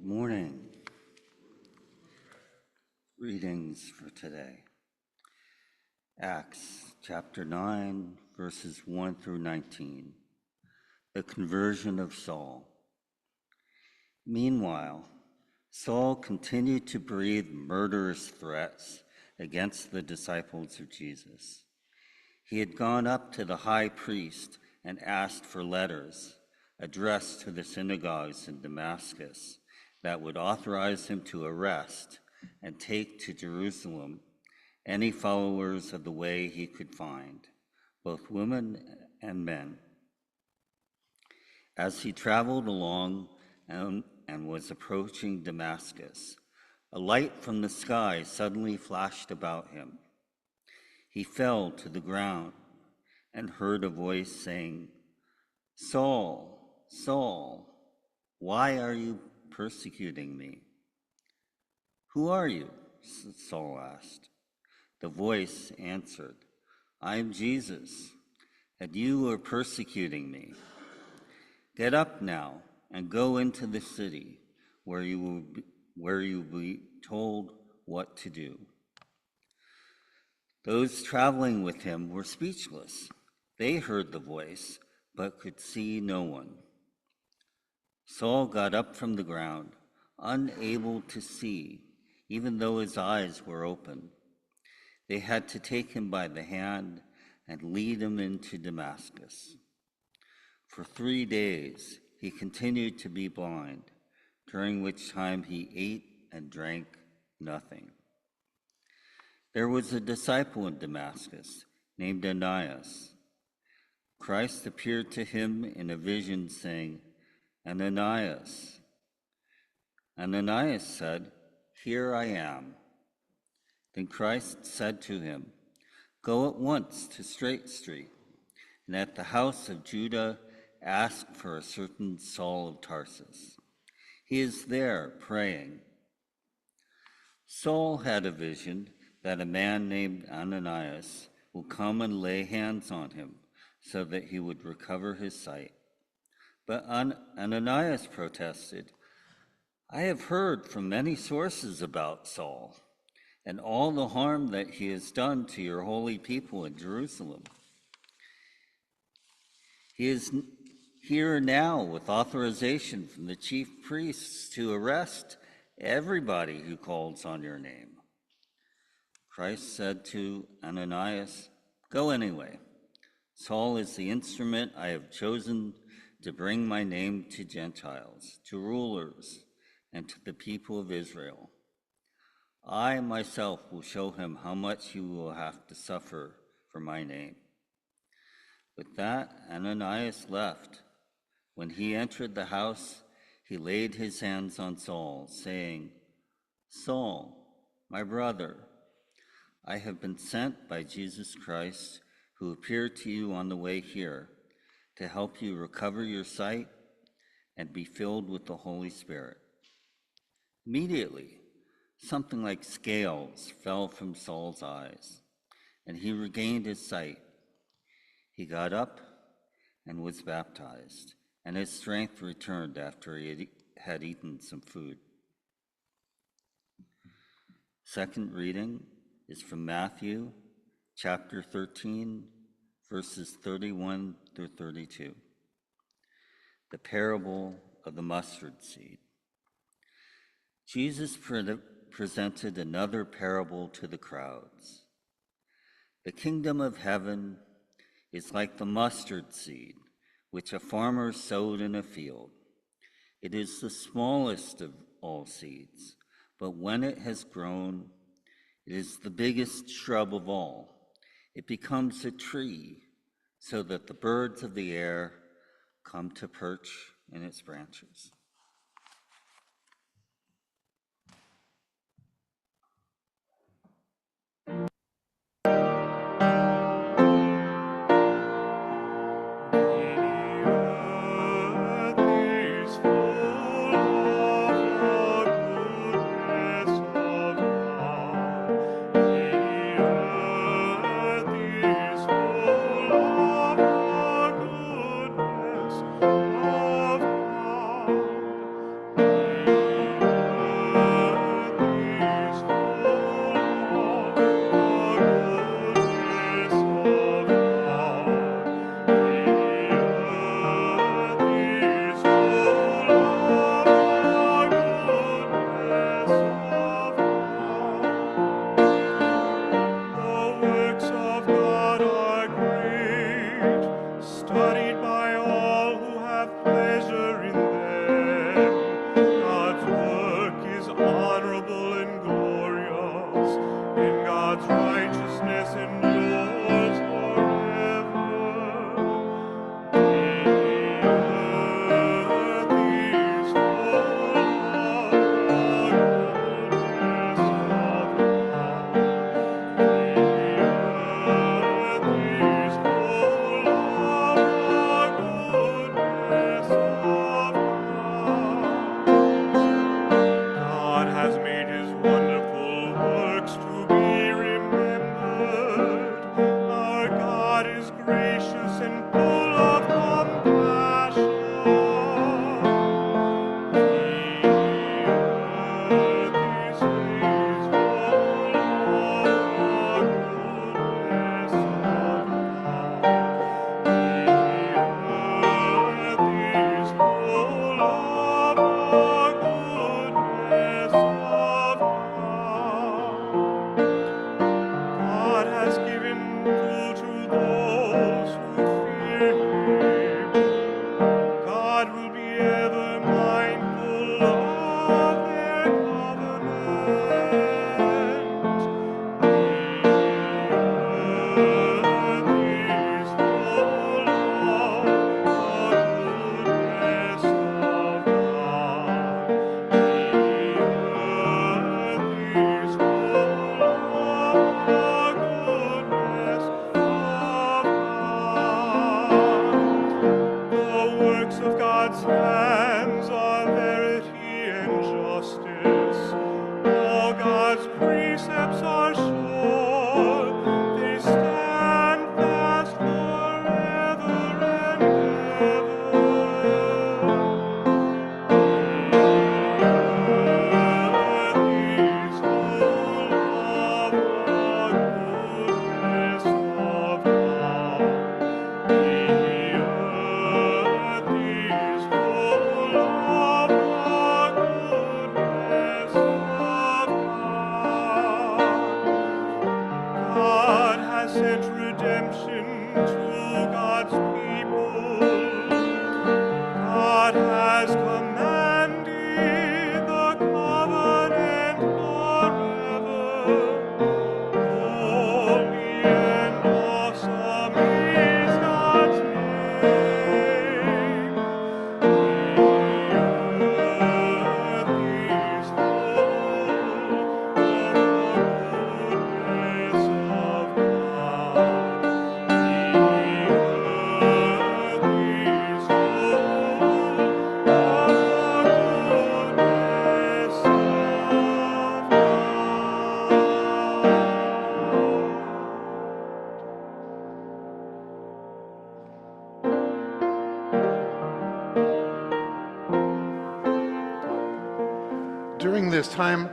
Morning. Readings for today. Acts chapter 9, verses 1 through 19. The conversion of Saul. Meanwhile, Saul continued to breathe murderous threats against the disciples of Jesus. He had gone up to the high priest and asked for letters addressed to the synagogues in Damascus that would authorize him to arrest and take to Jerusalem any followers of the way he could find, both women and men. As he traveled along and was approaching Damascus, a light from the sky suddenly flashed about him. He fell to the ground and heard a voice saying, "Saul, Saul, why are you persecuting me?" "Who are you?" Saul asked. The voice answered, "I am Jesus, and you are persecuting me. Get up now and go into the city where you will be told what to do." Those traveling with him were speechless. They heard the voice, but could see no one. Saul got up from the ground, unable to see, even though his eyes were open. They had to take him by the hand and lead him into Damascus. For 3 days, he continued to be blind, during which time he ate and drank nothing. There was a disciple in Damascus named Ananias. Christ appeared to him in a vision, saying, "Ananias." Ananias said, "Here I am." Then Christ said to him, "Go at once to Straight Street, and at the house of Judah ask for a certain Saul of Tarsus. He is there praying." Saul had a vision that a man named Ananias will come and lay hands on him so that he would recover his sight. But Ananias protested, "I have heard from many sources about Saul and all the harm that he has done to your holy people in Jerusalem. He is here now with authorization from the chief priests to arrest everybody who calls on your name." Christ said to Ananias, "Go anyway. Saul is the instrument I have chosen to bring my name to Gentiles, to rulers, and to the people of Israel. I myself will show him how much he will have to suffer for my name." With that, Ananias left. When he entered the house, he laid his hands on Saul, saying, "Saul, my brother, I have been sent by Jesus Christ, who appeared to you on the way here, to help you recover your sight and be filled with the Holy Spirit." Immediately, something like scales fell from Saul's eyes, and he regained his sight. He got up and was baptized, and his strength returned after he had eaten some food. Second reading is from Matthew chapter 13, verses 31 through 32. The parable of the mustard seed. Jesus presented another parable to the crowds. "The kingdom of heaven is like the mustard seed, which a farmer sowed in a field. It is the smallest of all seeds, but when it has grown, it is the biggest shrub of all. It becomes a tree, so that the birds of the air come to perch in its branches." God's hands are verity and justice. All God's precepts are sure. They stand fast forever and ever. The earth is full of the goodness of God. The earth is full of the goodness of God. God has sent redemption to God's people. God has commanded the covenant forever. Holy and awesome is God's name. The earth is full of the goodness of God. The earth is full of the goodness of God. During this time,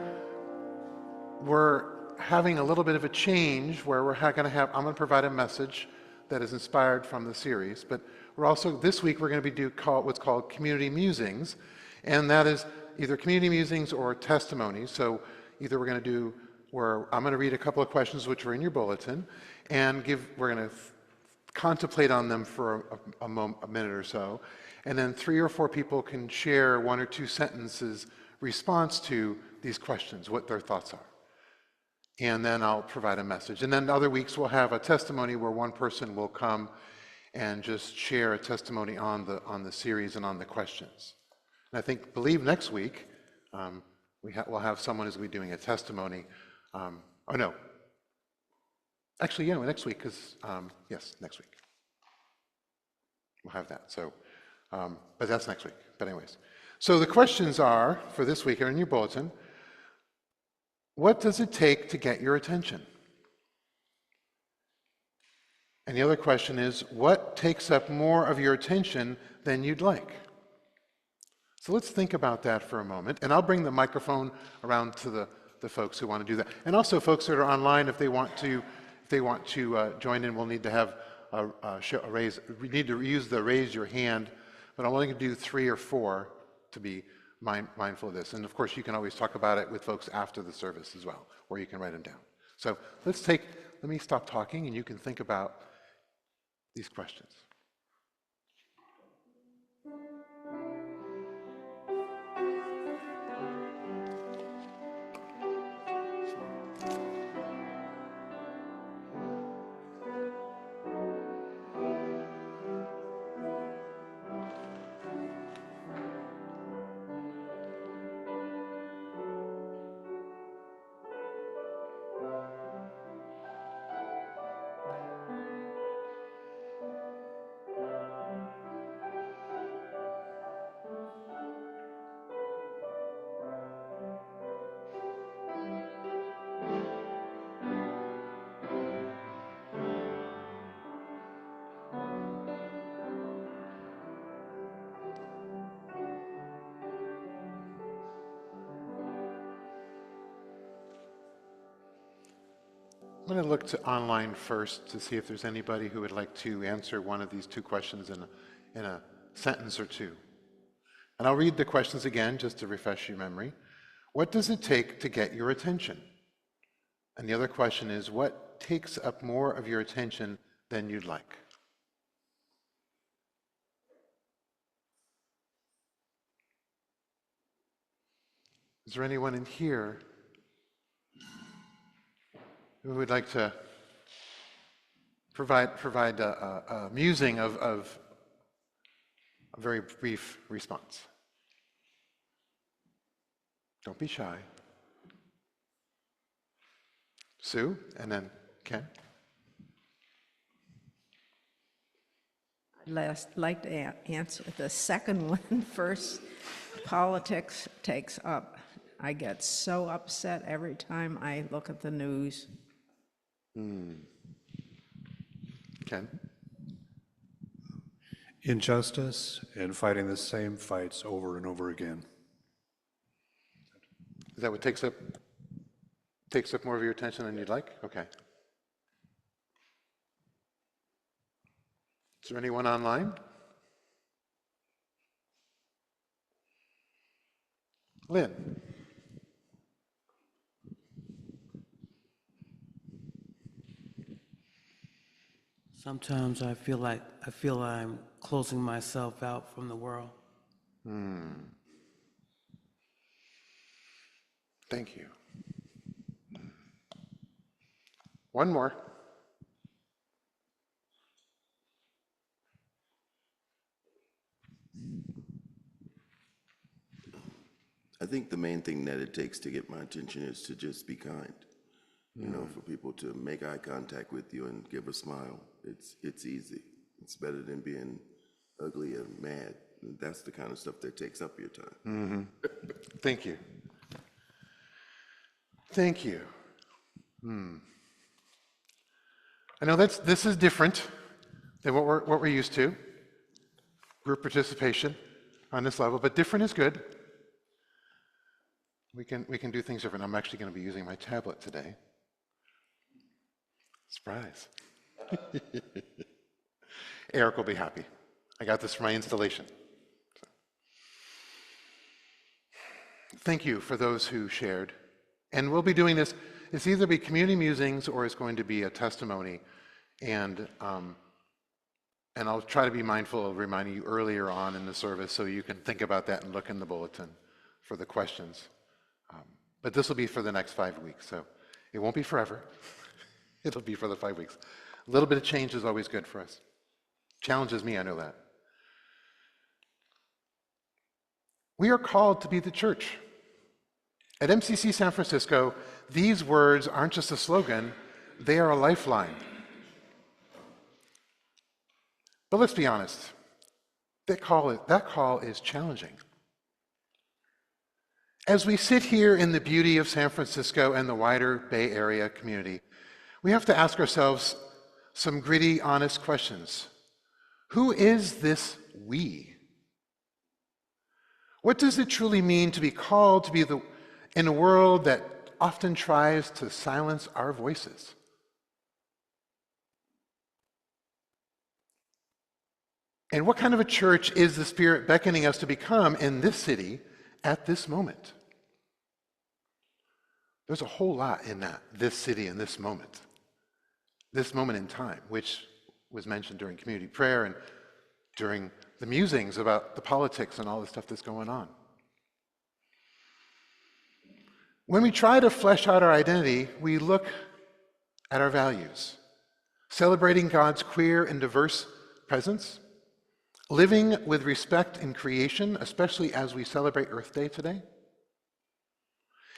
we're having a little bit of a change where I'm going to provide a message that is inspired from the series, but we're also, this week, we're going to be what's called Community Musings, and that is either Community Musings or testimonies. So either we're going to do where I'm going to read a couple of questions which are in your bulletin, and we're going to contemplate on them for a minute or so, and then 3 or 4 people can share 1 or 2 sentences response to these questions, what their thoughts are. And then I'll provide a message. And then other weeks we'll have a testimony where one person will come and just share a testimony on the series and on the questions. And I believe next week we'll have someone who's going to be doing a testimony. Next week, because yes, next week we'll have that. So, but that's next week. But anyways, so the questions are for this week are in your bulletin. What does it take to get your attention? And the other question is, what takes up more of your attention than you'd like? So let's think about that for a moment. And I'll bring the microphone around to the folks who want to do that. And also folks that are online, if they want to join in, we'll need to have a raise. We need to use the raise your hand, but I'm only going to do 3 or 4 to be mindful of this. And of course, you can always talk about it with folks after the service as well, or you can write them down. So let me stop talking and you can think about these questions. I'm going to look to online first to see if there's anybody who would like to answer one of these 2 questions in a sentence or 2. And I'll read the questions again just to refresh your memory. What does it take to get your attention? And the other question is, what takes up more of your attention than you'd like? Is there anyone in here who would like to provide a musing of a very brief response? Don't be shy. Sue, and then Ken. like to answer the second one first. Politics takes up. I get so upset every time I look at the news. Ken? Injustice and fighting the same fights over and over again. Is that what takes up more of your attention than you'd like? Okay. Is there anyone online? Lynn? Sometimes I feel I'm closing myself out from the world. Thank you. One more. I think the main thing that it takes to get my attention is to just be kind. You know, for people to make eye contact with you and give a smile. It's easy. It's better than being ugly and mad. That's the kind of stuff that takes up your time. Thank you. Thank you. I know this is different than what we're used to. Group participation on this level, but different is good. We can do things different. I'm actually going to be using my tablet today. Surprise. Eric will be happy. I got this for my installation. So. Thank you for those who shared. And we'll be doing this. It's either be community musings or it's going to be a testimony. And I'll try to be mindful of reminding you earlier on in the service so you can think about that and look in the bulletin for the questions. But this will be for the next 5 weeks, so it won't be forever. It'll be for the 5 weeks. A little bit of change is always good for us. Challenges me, I know that. We are called to be the church. At MCC San Francisco, these words aren't just a slogan, they are a lifeline. But let's be honest, that call is challenging. As we sit here in the beauty of San Francisco and the wider Bay Area community, we have to ask ourselves some gritty, honest questions. Who is this we? What does it truly mean to be called to be in a world that often tries to silence our voices? And what kind of a church is the Spirit beckoning us to become in this city at this moment? There's a whole lot in this city and this moment in time, which was mentioned during community prayer and during the musings about the politics and all the stuff that's going on. When we try to flesh out our identity, we look at our values, celebrating God's queer and diverse presence, living with respect in creation, especially as we celebrate Earth Day today,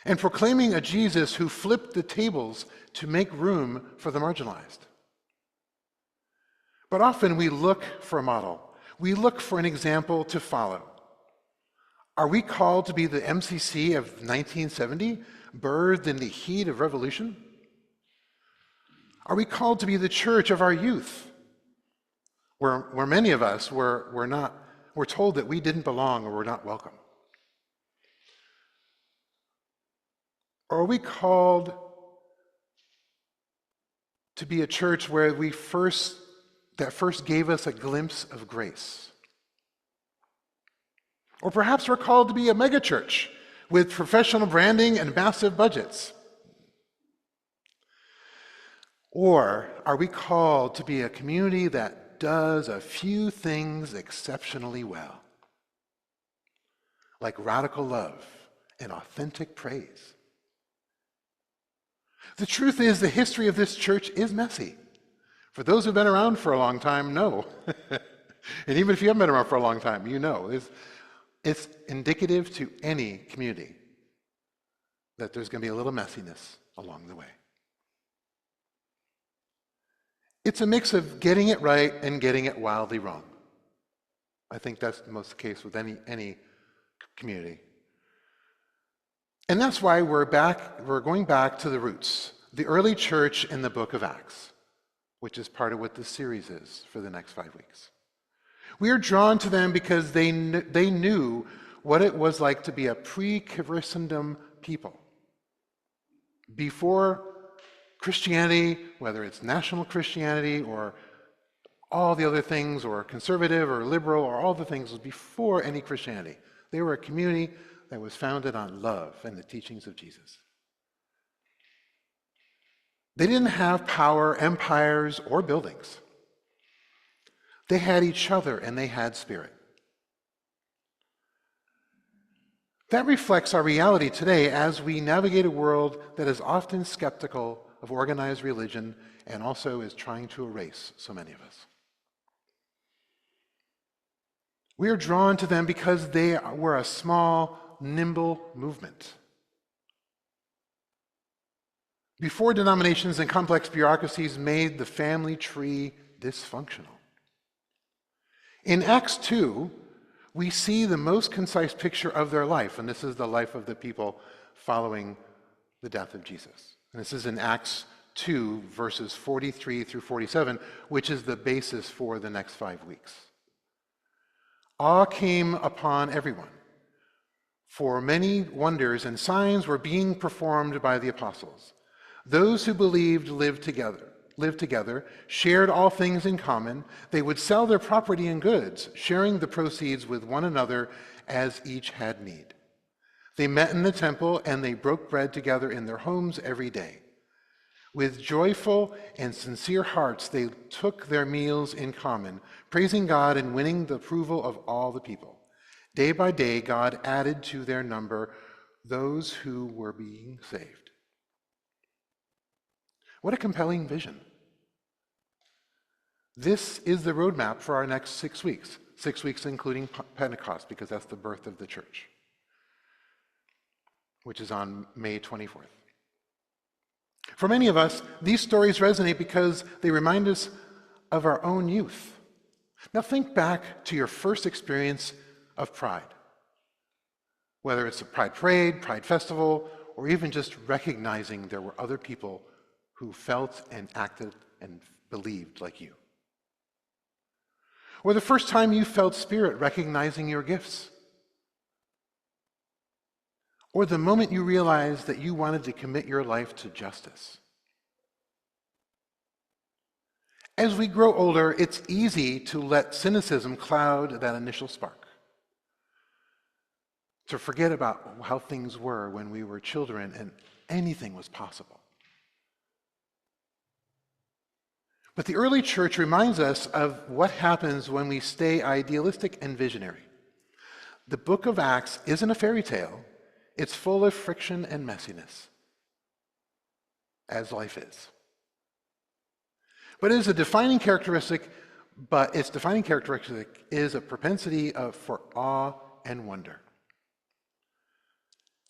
and proclaiming a Jesus who flipped the tables to make room for the marginalized. But often we look for a model. We look for an example to follow. Are we called to be the MCC of 1970, birthed in the heat of revolution? Are we called to be the church of our youth, where many of us were told that we didn't belong or were not welcome? Or are we called to be a church where that first gave us a glimpse of grace? Or perhaps we're called to be a megachurch with professional branding and massive budgets. Or are we called to be a community that does a few things exceptionally well, like radical love and authentic praise? The truth is, the history of this church is messy. For those who've been around for a long time, know. And even if you haven't been around for a long time, you know. It's indicative to any community that there's going to be a little messiness along the way. It's a mix of getting it right and getting it wildly wrong. I think that's most the case with any community. And that's why we're going back to the roots, the early church in the book of Acts, which is part of what this series is for the next 5 weeks. We are drawn to them because they knew what it was like to be a pre-Christendom people. Before Christianity, whether it's national Christianity or all the other things, or conservative or liberal, or all the things, was before any Christianity. They were a community that was founded on love and the teachings of Jesus. They didn't have power, empires, or buildings. They had each other and they had spirit. That reflects our reality today as we navigate a world that is often skeptical of organized religion and also is trying to erase so many of us. We are drawn to them because they were a small, nimble movement. Before denominations and complex bureaucracies made the family tree dysfunctional. In Acts 2, we see the most concise picture of their life, and this is the life of the people following the death of Jesus. And this is in Acts 2, verses 43 through 47, which is the basis for the next 5 weeks. Awe came upon everyone, for many wonders and signs were being performed by the apostles. Those who believed lived together, shared all things in common. They would sell their property and goods, sharing the proceeds with one another as each had need. They met in the temple and they broke bread together in their homes every day. With joyful and sincere hearts, they took their meals in common, praising God and winning the approval of all the people. Day by day, God added to their number those who were being saved. What a compelling vision. This is the roadmap for our next 6 weeks. 6 weeks including Pentecost, because that's the birth of the church, which is on May 24th. For many of us, these stories resonate because they remind us of our own youth. Now think back to your first experience of pride, whether it's a pride parade, pride festival, or even just recognizing there were other people who felt and acted and believed like you. Or the first time you felt spirit recognizing your gifts. Or the moment you realized that you wanted to commit your life to justice. As we grow older, it's easy to let cynicism cloud that initial spark. To forget about how things were when we were children and anything was possible. But the early church reminds us of what happens when we stay idealistic and visionary. The book of Acts isn't a fairy tale. It's full of friction and messiness, as life is. But it is a defining characteristic, its defining characteristic is a propensity for awe and wonder.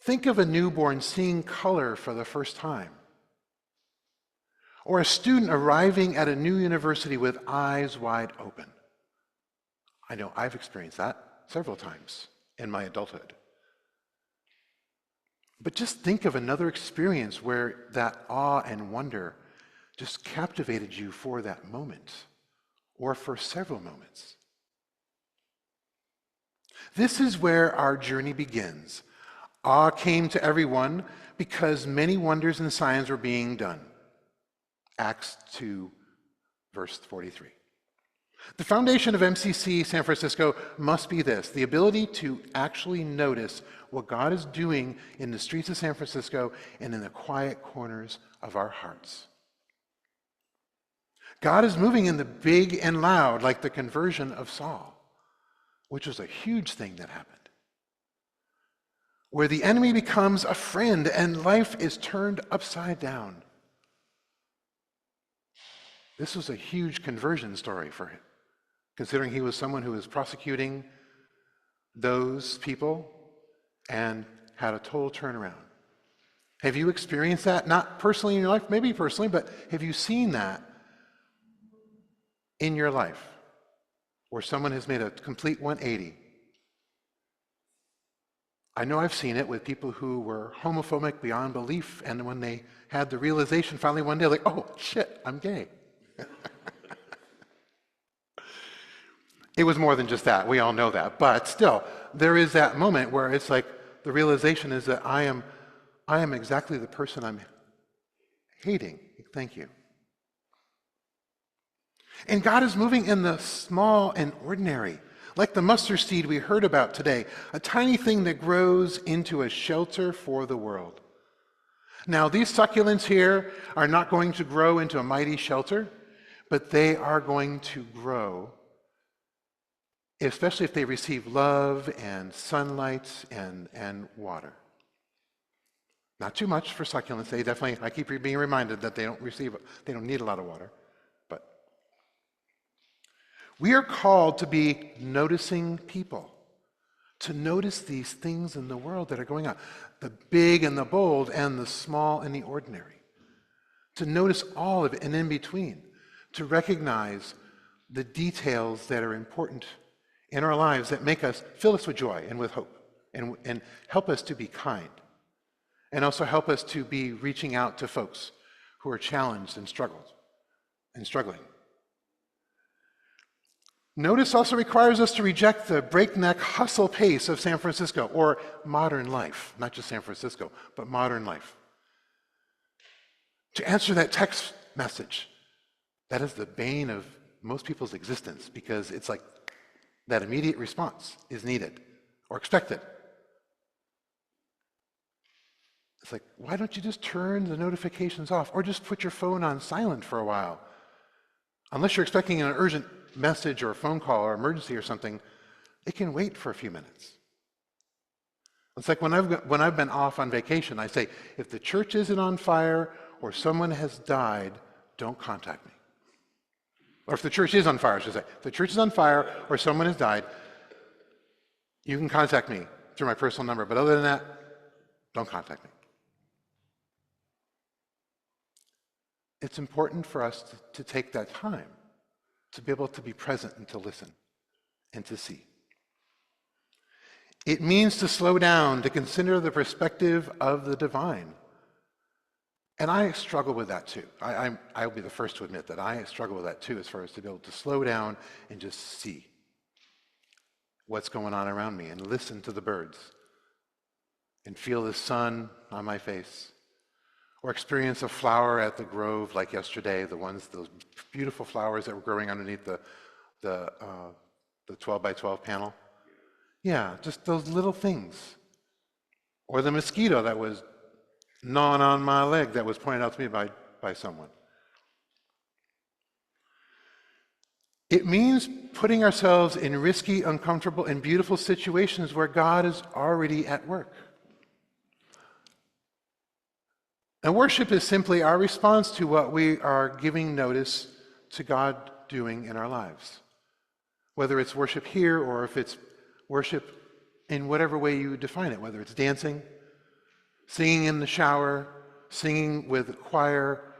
Think of a newborn seeing color for the first time, or a student arriving at a new university with eyes wide open. I know I've experienced that several times in my adulthood. But just think of another experience where that awe and wonder just captivated you for that moment, or for several moments. This is where our journey begins. Awe came to everyone because many wonders and signs were being done. Acts 2, verse 43. The foundation of MCC San Francisco must be this: the ability to actually notice what God is doing in the streets of San Francisco and in the quiet corners of our hearts. God is moving in the big and loud, like the conversion of Saul, which was a huge thing that happened, where the enemy becomes a friend and life is turned upside down. This was a huge conversion story for him, considering he was someone who was prosecuting those people and had a total turnaround. Have you experienced that? Not personally in your life, maybe personally, but have you seen that in your life? where someone has made a complete 180. I know I've seen it with people who were homophobic beyond belief, and when they had the realization finally one day, like, oh, shit, I'm gay. It was more than just that. We all know that. But still, there is that moment where it's like the realization is that I am exactly the person I'm hating. Thank you. And God is moving in the small and ordinary, like the mustard seed we heard about today, a tiny thing that grows into a shelter for the world. Now, these succulents here are not going to grow into a mighty shelter, but they are going to grow, especially if they receive love and sunlight and water. Not too much for succulents. They definitely, I keep being reminded that they don't need a lot of water. But we are called to be noticing people, to notice these things in the world that are going on, the big and the bold and the small and the ordinary, to notice all of it and in between, to recognize the details that are important in our lives that make us, fill us with joy and with hope, and help us to be kind, and also help us to be reaching out to folks who are challenged and struggling. Notice also requires us to reject the breakneck hustle pace of San Francisco, or modern life, not just San Francisco, but modern life. To answer that text message, that is the bane of most people's existence, because it's like that immediate response is needed or expected. It's like, why don't you just turn the notifications off or just put your phone on silent for a while? Unless you're expecting an urgent message or a phone call or emergency or something, it can wait for a few minutes. It's like when I've been off on vacation, I say, if the church isn't on fire or someone has died, don't contact me. Or if the church is on fire, I should say. If the church is on fire or someone has died, you can contact me through my personal number. But other than that, don't contact me. It's important for us to take that time to be able to be present and to listen and to see. It means to slow down, to consider the perspective of the divine. And I struggle with that too. I'll be the first to admit that I struggle with that too, as far as to be able to slow down and just see what's going on around me and listen to the birds and feel the sun on my face, or experience a flower at the grove like yesterday, those beautiful flowers that were growing underneath the 12 by 12 panel. Yeah, just those little things. Or the mosquito that was gnawing on my leg that was pointed out to me by someone. It means putting ourselves in risky, uncomfortable, and beautiful situations where God is already at work. And worship is simply our response to what we are giving notice to God doing in our lives. Whether it's worship here or if it's worship in whatever way you define it, whether it's dancing, singing in the shower, singing with a choir,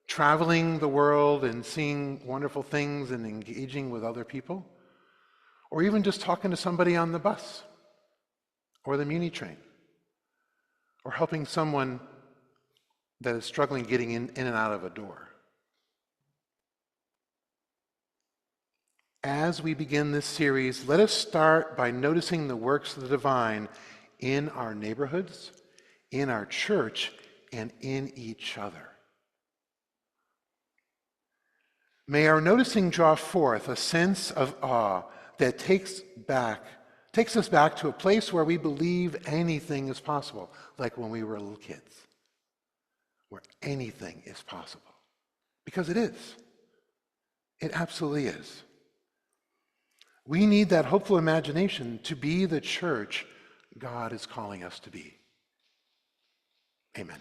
traveling the world and seeing wonderful things and engaging with other people, or even just talking to somebody on the bus or the Muni train, or helping someone that is struggling getting in and out of a door. As we begin this series, let us start by noticing the works of the divine in our neighborhoods, in our church, and in each other. May our noticing draw forth a sense of awe that takes us back to a place where we believe anything is possible, like when we were little kids, where anything is possible. Because it is. It absolutely is. We need that hopeful imagination to be the church God is calling us to be. Amen.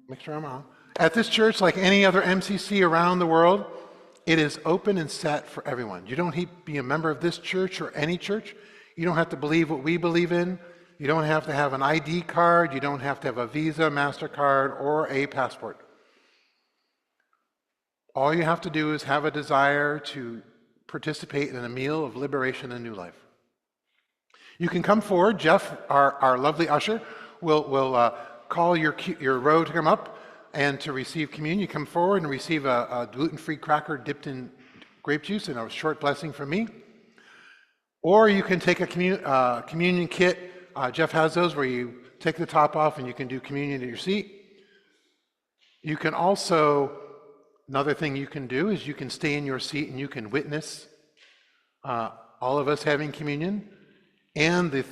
make sure I'm on. At this church, like any other MCC around the world, it is open and set for everyone. You don't need to be a member of this church or any church. You don't have to believe what we believe in. You don't have to have an ID card. You don't have to have a Visa, MasterCard, or a passport. All you have to do is have a desire to participate in a meal of liberation and new life. You can come forward. Jeff, our lovely usher, will call your row to come up and to receive communion. You come forward and receive a gluten-free cracker dipped in grape juice and a short blessing from me. Or you can take a communion kit. Jeff has those where you take the top off and you can do communion at your seat. You can also, another thing you can do is you can stay in your seat and you can witness all of us having communion. And the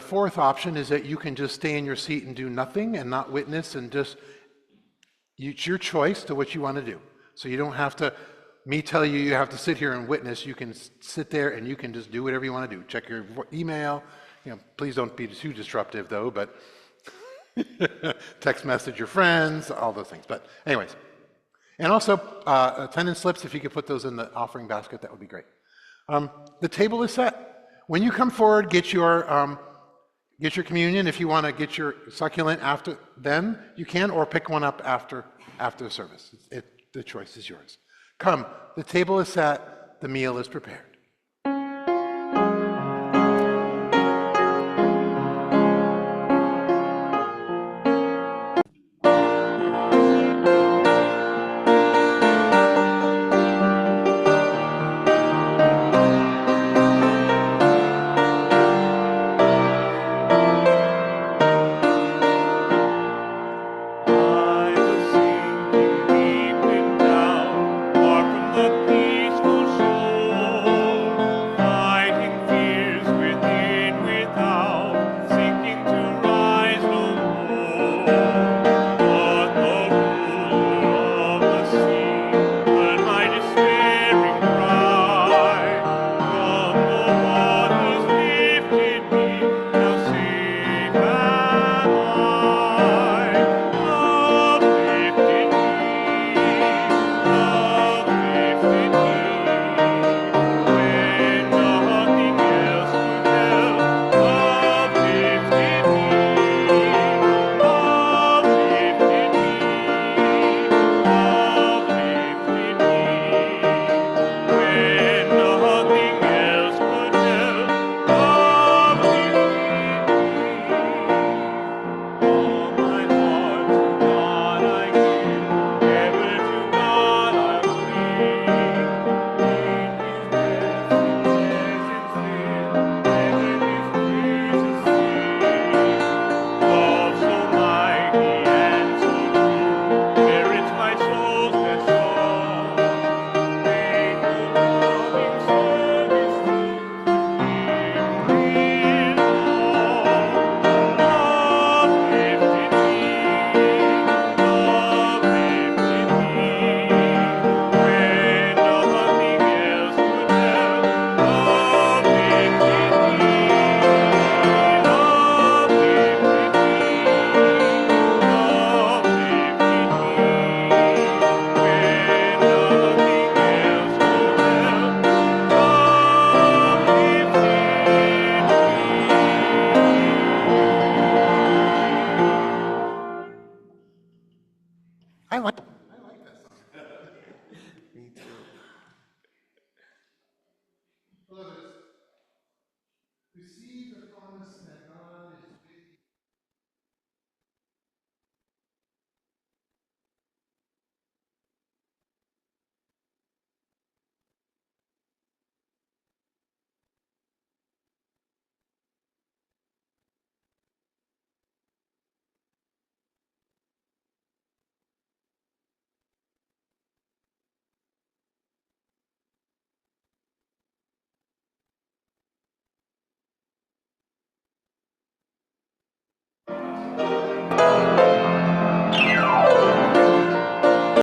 fourth option is that you can just stay in your seat and do nothing and not witness and just, it's your choice to what you want to do. So you don't have to, me tell you you have to sit here and witness. You can sit there and you can just do whatever you want to do. Check your email. Please don't be too disruptive though, but text message your friends, all those things. But anyways, and also attendance slips, if you could put those in the offering basket, that would be great. The table is set. When you come forward, get your communion. If you want to get your succulent after then, you can, or pick one up after the service. The choice is yours. Come, the table is set, the meal is prepared.